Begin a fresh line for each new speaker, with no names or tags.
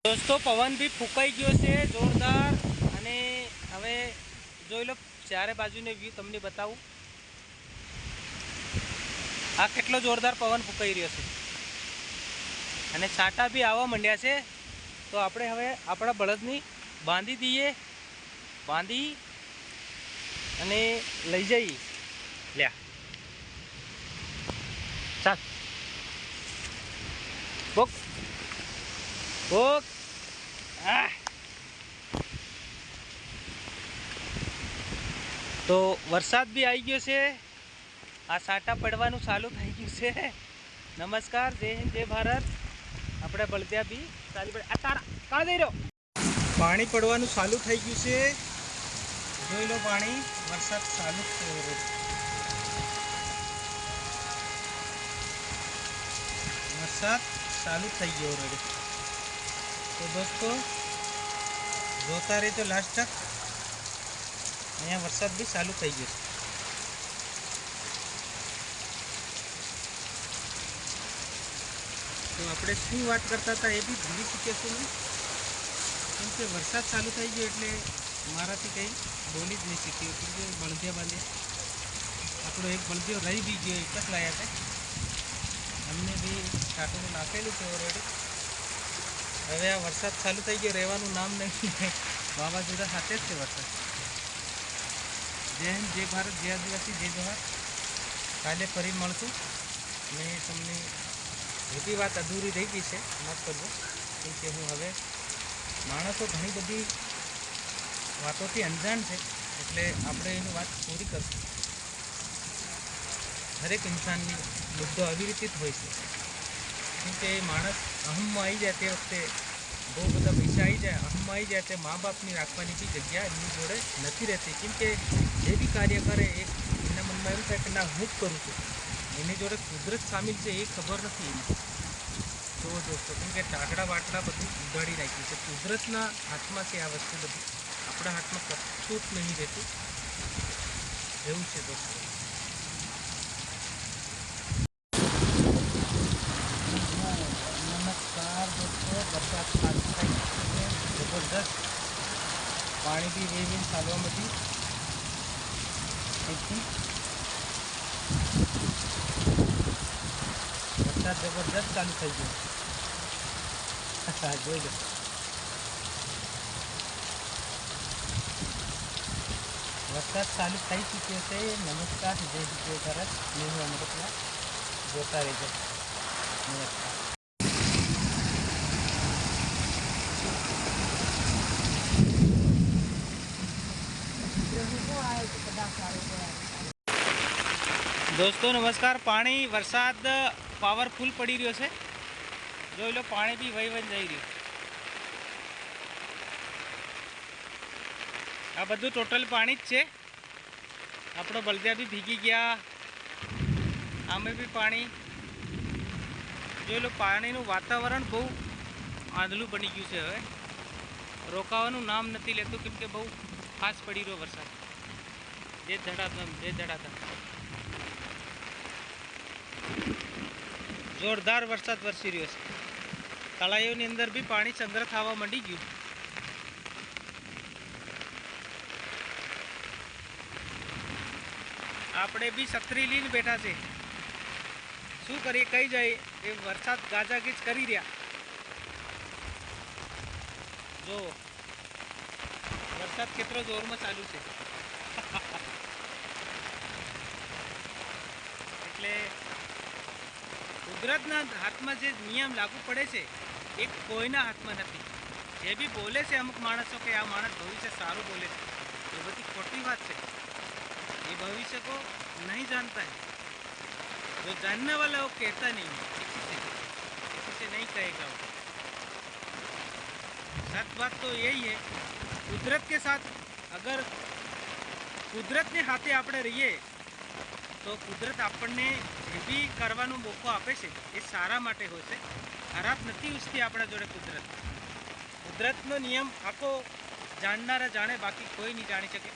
दोस्तों पवन भी फूंकाई गयो છે જોરદાર અને હવે જોઈ લો ચારે બાજુનો વ્યૂ તમને બતાવું। આ કેટલો જોરદાર પવન ફૂંકાઈ રહ્યો છે અને છાંટા બી આવવા માંડ્યા છે। તો આપણે હવે આપણા બળદની બાંધી દઈએ, બાંધી અને લઈ જઈએ। લ્યા ચાલ બોક બોક। તો વરસાદ બી આવી ગયો છે, આ સાટા પડવાનું ચાલુ થઈ ગયું છે। નમસ્કાર, જય હિન્દ, જય ભારત। આપણે બળદિયા બી ચાલી પડે। આ તારા કાળ દઈ રહ્યો, પાણી પડવાનું ચાલુ થઈ ગયું છે। જોઈ લો પાણી, વરસાદ ચાલુ છે, વરસાદ ચાલુ થઈ ગયો ઓલરેડી। તો દોસ્તો જોતા રહેજો લાસ્ટ તક। અહીંયા વરસાદ બી ચાલુ થઈ ગયો છે। તો આપણે શું વાત કરતા હતા એ બી ભૂલી ચૂક્યા છું મેં, કેમ કે વરસાદ ચાલુ થઈ ગયો એટલે મારાથી કંઈ બોલી જ નહીં શીખ્યું। કેમ કે બળદિયા બાંધ્યા, આપણો એક બળદિયો રહી બી ગયો, એક જ લાયા છે। અમને બી છાંટું નાખેલું છે ઓલરેડી। હવે આ વરસાદ ચાલુ થઈ ગયો, રહેવાનું નામ નહીં, વાવાઝોડા સાથે જ છે વરસાદ। જય હિન્દ, જય ભારત, જય આદિવાસી, જય જોહાર। કાલે ફરી મળશું અને તમને બધી વાત અધૂરી રહી ગઈ છે, માફ કરજો, કેમ કે હું હવે માણસો ઘણી બધી વાતોથી અંજાણ છે, એટલે આપણે એની વાત પૂરી કરશું। દરેક ઇન્સાનની મુદ્દો આવી રીતે જ હોય છે, કેમ કે માણસ અહમમાં આવી જાય તે વખતે બહુ બધા પૈસા આવી જાય, અહમમાં આવી જાય તે મા બાપની રાખવાની બી જગ્યા એમની જોડે નથી રહેતી। કેમ કે જે બી કાર્ય કરે એક એના મનમાં એવું થાય કે ના હું જ કરું છું, એની જોડે કુદરત સામેલ છે એ ખબર નથી એને। તો દોસ્તો, કેમ કે ટાકડા વાટડા બધું ઉગાડી નાખ્યું છે, કુદરતના હાથમાં છે આ વસ્તુ બધી, આપણા હાથમાં કશું જ નહીં રહેતું, એવું છે દોસ્તો। નમસ્કાર દોસ્તો, વરસાદ ચાલુ થઈ ગયો છે જબરદસ્ત, પાણી બી વેવીને ચાલવા માંડ્યું અહીંથી। વરસાદ જબરદસ્ત ચાલુ થઈ ગયો, જોઈ લો। વરસાદ ચાલુ થઈ ચૂક્યો છે। નમસ્કાર, જય હિન્દ, જય ભારત, મેં હું અમૃતલાલ, જોતા રહેજો। નમસ્કાર। दोस्तों नमस्कार, पानी वरसाद पावरफुल पड़ी रह्यो छे, જોઈ લો પાણી બી વહી વહી જઈ રહ્યું। આ બધું ટોટલ પાણી જ છે। આપણો બળદિયા બી ભીગી ગયા, આમે બી પાણી। જોઈ લો પાણીનું વાતાવરણ બહુ આંધળું બની ગયું છે, હવે રોકાવાનું નામ નથી લેતું, કેમ કે બહુ ફાસ્ટ પડી રહ્યો વરસાદ, જે ધડાધમ જોરદાર વરસાદ વરસી રહ્યો છે। તળાવોની અંદર બી પાણી સંગ્રહ થવા માંડી ગયું। આપણે બી છત્રી લઈને બેઠા છે, શું કરીએ, કઈ જાય એ વરસાદ ગાજાગીજ કરી રહ્યા। જો વરસાદ કેટલો જોરમાં ચાલુ છે, એટલે કુદરતના હાથમાં જે નિયમ લાગુ પડે છે એ કોઈના હાથમાં નથી। જે બી બોલે છે અમુક માણસો કે આ માણસ ભવિષ્ય સારું બોલે છે, એ બધી ખોટી વાત છે। ये भविष्य को नहीं जानता है, जो जानने वाला वो कहता नहीं है, किसी से नहीं कहेगा वो। सच बात तो यही है, कुदरत के साथ अगर कुदरत ने हाथे આપણે રહીએ તો કુદરત આપણને જે બી કરવાનો મોકો આપે છે એ સારા માટે હોય છે, ખરાબ નથી ઈચ્છતી આપણા જોડે કુદરત। કુદરતનો નિયમ આખો જાણનારા જાણે, બાકી કોઈ નહીં જાણી શકે।